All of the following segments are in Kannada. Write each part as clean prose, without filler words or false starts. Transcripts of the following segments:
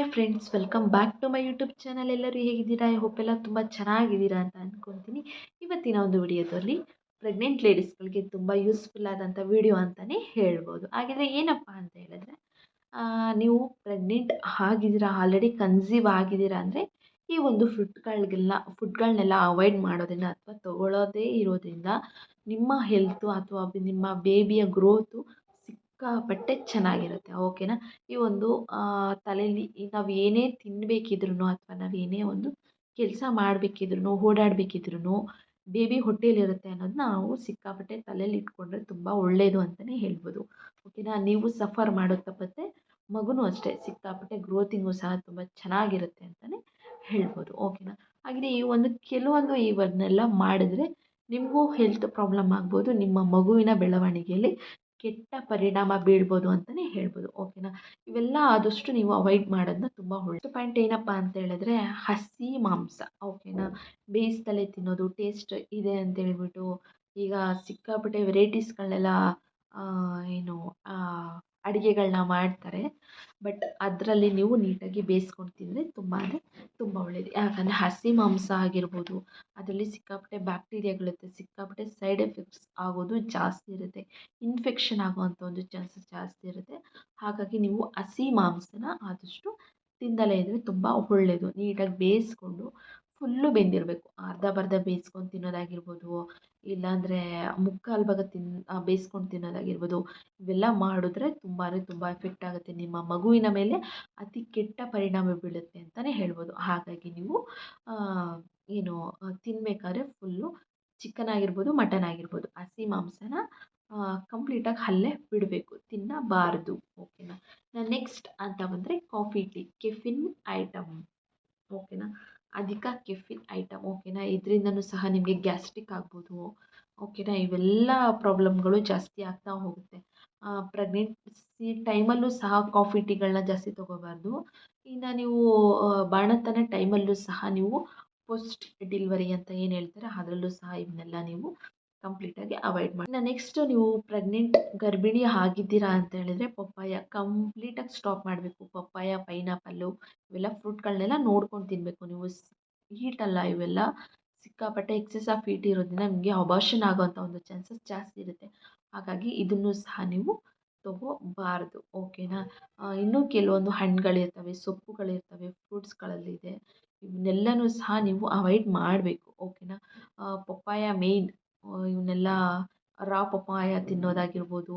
Hi friends, welcome back to my YouTube channel. ಎಲ್ಲರೂ ಹೇಗಿದ್ದೀರಾ? ಐ ಹೋಪ್ ಎಲ್ಲ ತುಂಬ ಚೆನ್ನಾಗಿದ್ದೀರಾ ಅಂತ ಅಂದ್ಕೊತೀನಿ. ಇವತ್ತಿನ ಒಂದು ವಿಡಿಯೋದಲ್ಲಿ ಪ್ರೆಗ್ನೆಂಟ್ ಲೇಡೀಸ್ಗಳಿಗೆ ತುಂಬ ಯೂಸ್ಫುಲ್ ಆದಂಥ ವಿಡಿಯೋ ಅಂತಲೇ ಹೇಳ್ಬೋದು. ಹಾಗಿದ್ರೆ ಏನಪ್ಪ ಅಂತ ಹೇಳಿದ್ರೆ, ನೀವು ಪ್ರೆಗ್ನೆಂಟ್ ಆಗಿದ್ದೀರಾ, ಆಲ್ರೆಡಿ ಕನ್ಸೀವ್ ಆಗಿದ್ದೀರಾ ಅಂದರೆ ಈ ಒಂದು ಫುಡ್ಗಳನ್ನೆಲ್ಲ ಅವಾಯ್ಡ್ ಮಾಡೋದ್ರಿಂದ ಅಥವಾ ತಗೊಳ್ಳೋದೇ ಇರೋದ್ರಿಂದ ನಿಮ್ಮ ಹೆಲ್ತು ಅಥವಾ ನಿಮ್ಮ ಬೇಬಿಯ ಗ್ರೋತು ಸಿಕ್ಕಾಪಟ್ಟೆ ಚೆನ್ನಾಗಿರುತ್ತೆ. ಓಕೆನಾ? ಈ ಒಂದು ತಲೆಯಲ್ಲಿ ನಾವು ಏನೇ ತಿನ್ನಬೇಕಿದ್ರೂ ಅಥವಾ ನಾವು ಏನೇ ಒಂದು ಕೆಲಸ ಮಾಡಬೇಕಿದ್ರೂ ಓಡಾಡಬೇಕಿದ್ರೂ ಬೇಬಿ ಹೊಟ್ಟೆಯಲ್ಲಿರುತ್ತೆ ಅನ್ನೋದನ್ನ ನಾವು ಸಿಕ್ಕಾಪಟ್ಟೆ ತಲೆಯಲ್ಲಿ ಇಟ್ಕೊಂಡ್ರೆ ತುಂಬ ಒಳ್ಳೆಯದು ಅಂತಲೇ ಹೇಳ್ಬೋದು. ಓಕೆನಾ? ನೀವು ಸಫರ್ ಮಾಡೋದು ತಪ್ಪತ್ತೆ, ಮಗುನೂ ಅಷ್ಟೇ ಸಿಕ್ಕಾಪಟ್ಟೆ ಗ್ರೋತಿಂಗು ಸಹ ತುಂಬ ಚೆನ್ನಾಗಿರುತ್ತೆ ಅಂತಲೇ ಹೇಳ್ಬೋದು. ಓಕೆನಾ? ಹಾಗೆಯೇ ಈ ಒಂದು ಕೆಲವೊಂದು ಇವನ್ನೆಲ್ಲ ಮಾಡಿದ್ರೆ ನಿಮಗೂ ಹೆಲ್ತ್ ಪ್ರಾಬ್ಲಮ್ ಆಗ್ಬೋದು, ನಿಮ್ಮ ಮಗುವಿನ ಬೆಳವಣಿಗೆಯಲ್ಲಿ ಕೆಟ್ಟ ಪರಿಣಾಮ ಬೀಳ್ಬೋದು ಅಂತಲೇ ಹೇಳ್ಬೋದು. ಓಕೆನಾ? ಇವೆಲ್ಲ ಆದಷ್ಟು ನೀವು ಅವಾಯ್ಡ್ ಮಾಡೋದನ್ನ ತುಂಬ ಒಳ್ಳೆಯದು. ಪಾಯಿಂಟ್ ಏನಪ್ಪ ಅಂತ ಹೇಳಿದ್ರೆ, ಹಸಿ ಮಾಂಸ. ಓಕೆನಾ? ಬೇಯಿಸ್ದಲೇ ತಿನ್ನೋದು ಟೇಸ್ಟ್ ಇದೆ ಅಂತ ಹೇಳ್ಬಿಟ್ಟು ಈಗ ಸಿಕ್ಕಾಪಟ್ಟೆ ವೆರೈಟೀಸ್ಗಳನ್ನೆಲ್ಲ ಏನು ಅಡುಗೆಗಳನ್ನ ಮಾಡ್ತಾರೆ. ಬಟ್ ಅದರಲ್ಲಿ ನೀವು ನೀಟಾಗಿ ಬೇಯಿಸ್ಕೊಂಡು ತಿಂದರೆ ತುಂಬ ಅಂದರೆ ತುಂಬ ಒಳ್ಳೆಯದು. ಯಾಕಂದರೆ ಹಸಿ ಮಾಂಸ ಆಗಿರ್ಬೋದು, ಅದರಲ್ಲಿ ಸಿಕ್ಕಾಪಟ್ಟೆ ಬ್ಯಾಕ್ಟೀರಿಯಾಗಳಿರುತ್ತೆ, ಸಿಕ್ಕಾಪಟ್ಟೆ ಸೈಡ್ ಎಫೆಕ್ಟ್ಸ್ ಆಗೋದು ಜಾಸ್ತಿ ಇರುತ್ತೆ, ಇನ್ಫೆಕ್ಷನ್ ಆಗುವಂಥ ಒಂದು ಚಾನ್ಸಸ್ ಜಾಸ್ತಿ ಇರುತ್ತೆ. ಹಾಗಾಗಿ ನೀವು ಹಸಿ ಮಾಂಸನ ಆದಷ್ಟು ತಿಂದಲೇ ಇದ್ದರೆ ತುಂಬ ಒಳ್ಳೆಯದು. ನೀಟಾಗಿ ಬೇಯಿಸ್ಕೊಂಡು ಫುಲ್ಲು ಬೆಂದಿರಬೇಕು. ಅರ್ಧ ಬೇಯಿಸ್ಕೊಂಡು ತಿನ್ನೋದಾಗಿರ್ಬೋದು, ಇಲ್ಲಾಂದರೆ ಮುಕ್ಕಾಲು ಭಾಗ ಬೇಯಿಸ್ಕೊಂಡು ತಿನ್ನೋದಾಗಿರ್ಬೋದು. ಇವೆಲ್ಲ ಮಾಡಿದ್ರೆ ತುಂಬ ಎಫೆಕ್ಟ್ ಆಗುತ್ತೆ, ನಿಮ್ಮ ಮಗುವಿನ ಮೇಲೆ ಅತಿ ಕೆಟ್ಟ ಪರಿಣಾಮ ಬೀಳುತ್ತೆ ಅಂತಲೇ ಹೇಳ್ಬೋದು. ಹಾಗಾಗಿ ನೀವು ಏನು ತಿನ್ನಬೇಕಾದ್ರೆ ಫುಲ್ಲು ಚಿಕನ್ ಆಗಿರ್ಬೋದು, ಮಟನ್ ಆಗಿರ್ಬೋದು, ಹಸಿ ಮಾಂಸನ ಕಂಪ್ಲೀಟಾಗಿ ಅಲ್ಲೇ ಬಿಡಬೇಕು, ತಿನ್ನಬಾರದು. ಓಕೆನಾ? ನೆಕ್ಸ್ಟ್ ಅಂತ ಬಂದರೆ ಕಾಫಿ, ಟೀ, ಕೆಫಿನ್ ಐಟಮ್. ಓಕೆನಾ? ಅಧಿಕ ಕೆಫಿನ್ ಐಟಮ್. ಓಕೆನಾ? ಇದರಿಂದನೂ ಸಹ ನಿಮಗೆ ಗ್ಯಾಸ್ಟ್ರಿಕ್ ಆಗ್ಬೋದು. ಓಕೆನಾ? ಇವೆಲ್ಲ ಪ್ರಾಬ್ಲಮ್ಗಳು ಜಾಸ್ತಿ ಆಗ್ತಾ ಹೋಗುತ್ತೆ. ಪ್ರೆಗ್ನೆನ್ಸಿ ಟೈಮಲ್ಲೂ ಸಹ ಕಾಫಿ ಟೀಗಳನ್ನ ಜಾಸ್ತಿ ತೊಗೋಬಾರ್ದು. ಇನ್ನು ನೀವು ಬಾಣಂತನ ಟೈಮಲ್ಲೂ ಸಹ ನೀವು ಪೋಸ್ಟ್ ಡೆಲಿವರಿ ಅಂತ ಏನು ಹೇಳ್ತಾರೆ ಅದರಲ್ಲೂ ಸಹ ಇವನ್ನೆಲ್ಲ ನೀವು ಕಂಪ್ಲೀಟಾಗಿ ಅವಾಯ್ಡ್ ಮಾಡಿ. ಇನ್ನು ನೆಕ್ಸ್ಟು ನೀವು ಗರ್ಭಿಣಿ ಆಗಿದ್ದೀರಾ ಅಂತ ಹೇಳಿದರೆ ಪಪ್ಪಾಯ ಕಂಪ್ಲೀಟಾಗಿ ಸ್ಟಾಪ್ ಮಾಡಬೇಕು. ಪಪ್ಪಾಯ, ಪೈನಾಪಲ್ಲು ಇವೆಲ್ಲ ಫ್ರೂಟ್ಗಳನ್ನೆಲ್ಲ ನೋಡ್ಕೊಂಡು ತಿನ್ನಬೇಕು ನೀವು. ಹೀಟಲ್ಲ ಇವೆಲ್ಲ, ಸಿಕ್ಕಾಪಟ್ಟೆ ಎಕ್ಸೆಸ್ ಆಫ್ ಹೀಟ್ ಇರೋದ್ರಿಂದ ನಿಮಗೆ ಅಬಾರ್ಷನ್ ಆಗೋವಂಥ ಒಂದು ಚಾನ್ಸಸ್ ಜಾಸ್ತಿ ಇರುತ್ತೆ. ಹಾಗಾಗಿ ಇದನ್ನು ಸಹ ನೀವು ತಗೋಬಾರ್ದು. ಓಕೆನಾ? ಇನ್ನೂ ಕೆಲವೊಂದು ಹಣ್ಣುಗಳಿರ್ತವೆ, ಸೊಪ್ಪುಗಳಿರ್ತವೆ, ಫ್ರೂಟ್ಸ್ಗಳಲ್ಲಿದೆ, ಇವನ್ನೆಲ್ಲನೂ ಸಹ ನೀವು ಅವಾಯ್ಡ್ ಮಾಡಬೇಕು. ಓಕೆನಾ? ಪಪ್ಪಾಯ ಮೇಯ್ನ್, ಇವನ್ನೆಲ್ಲ ರಾ ಪಪ್ಪಾಯ ತಿನ್ನೋದಾಗಿರ್ಬೋದು,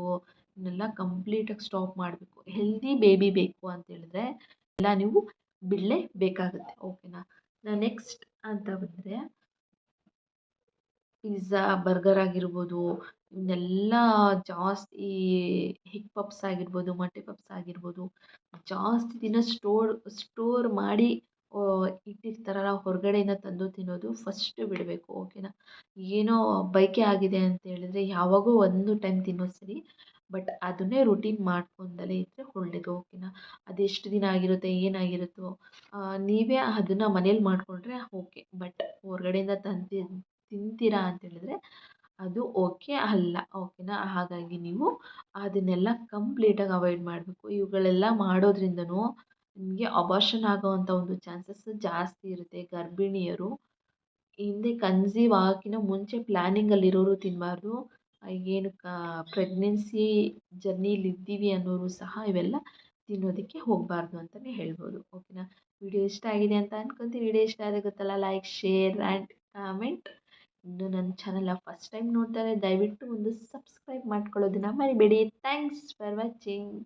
ಇವನ್ನೆಲ್ಲ ಕಂಪ್ಲೀಟಾಗಿ ಸ್ಟಾಪ್ ಮಾಡಬೇಕು. ಹೆಲ್ದಿ ಬೇಬಿ ಬೇಕು ಅಂತ ಹೇಳಿದ್ರೆ ಎಲ್ಲ ನೀವು ಬಿಡಲೇಬೇಕಾಗುತ್ತೆ. ಓಕೆನಾ? ನೆಕ್ಸ್ಟ್ ಅಂತ ಬಂದರೆ ಪಿಜ್ಜಾ, ಬರ್ಗರ್ ಆಗಿರ್ಬೋದು, ಇವನ್ನೆಲ್ಲ ಜಾಸ್ತಿ ಹಿಗ್ ಪಪ್ಸ್ ಆಗಿರ್ಬೋದು, ಮೊಟ್ಟೆ ಪಪ್ಸ್ ಆಗಿರ್ಬೋದು, ಜಾಸ್ತಿ ದಿನ ಸ್ಟೋರ್ ಮಾಡಿ ಇಟ್ಟಿರ್ತಾರಲ್ಲ, ಹೊರಗಡೆಯಿಂದ ತಂದು ತಿನ್ನೋದು ಫಸ್ಟ್ ಬಿಡಬೇಕು. ಓಕೆನಾ? ಏನೋ ಬಯಕೆ ಆಗಿದೆ ಅಂತ ಹೇಳಿದ್ರೆ ಯಾವಾಗೋ ಒಂದು ಟೈಮ್ ತಿನ್ನೋದು ಸರಿ, ಬಟ್ ಅದನ್ನೇ ರುಟೀನ್ ಮಾಡ್ಕೊಂಡಲೇ ಇದ್ದರೆ ಒಳ್ಳೆಯದು. ಓಕೆನಾ? ಅದೆಷ್ಟು ದಿನ ಆಗಿರುತ್ತೆ, ಏನಾಗಿರುತ್ತೋ ನೀವೇ ಅದನ್ನು ಮನೇಲಿ ಮಾಡಿಕೊಂಡ್ರೆ ಓಕೆ. ಬಟ್ ಹೊರಗಡೆಯಿಂದ ತಿಂತೀರಾ ಅಂತ ಹೇಳಿದ್ರೆ ಅದು ಓಕೆ ಅಲ್ಲ. ಓಕೆನಾ? ಹಾಗಾಗಿ ನೀವು ಅದನ್ನೆಲ್ಲ ಕಂಪ್ಲೀಟಾಗಿ ಅವಾಯ್ಡ್ ಮಾಡಬೇಕು. ಇವುಗಳೆಲ್ಲ ಮಾಡೋದ್ರಿಂದನೂ ನಿಮಗೆ ಅಬಾರ್ಷನ್ ಆಗೋವಂಥ ಒಂದು ಚಾನ್ಸಸ್ ಜಾಸ್ತಿ ಇರುತ್ತೆ. ಗರ್ಭಿಣಿಯರು ಹಿಂದೆ ಕನ್ಸೀವ್ ಆಗಿನ ಮುಂಚೆ ಪ್ಲ್ಯಾನಿಂಗಲ್ಲಿರೋರು ತಿನ್ನಬಾರ್ದು. ಏನು ಪ್ರೆಗ್ನೆನ್ಸಿ ಜರ್ನಿಲಿದ್ದೀವಿ ಅನ್ನೋರು ಸಹ ಇವೆಲ್ಲ ತಿನ್ನೋದಕ್ಕೆ ಹೋಗಬಾರ್ದು ಅಂತಲೇ ಹೇಳ್ಬೋದು. ಓಕೆನಾ? ವಿಡಿಯೋ ಇಷ್ಟ ಆಗಿದೆ ಅಂತ ಅನ್ಕೊತೀನಿ. ವಿಡಿಯೋ ಇಷ್ಟ ಆದರೆ ಗೊತ್ತಲ್ಲ, ಲೈಕ್, ಶೇರ್ ಆ್ಯಂಡ್ ಕಾಮೆಂಟ್. ಇನ್ನು ನನ್ನ ಚಾನಲ್ನ ಫಸ್ಟ್ ಟೈಮ್ ನೋಡ್ತಾರೆ ದಯವಿಟ್ಟು ಒಂದು ಸಬ್ಸ್ಕ್ರೈಬ್ ಮಾಡ್ಕೊಳ್ಳೋದನ್ನ ಮರಿಬೇಡಿ. Thanks for watching.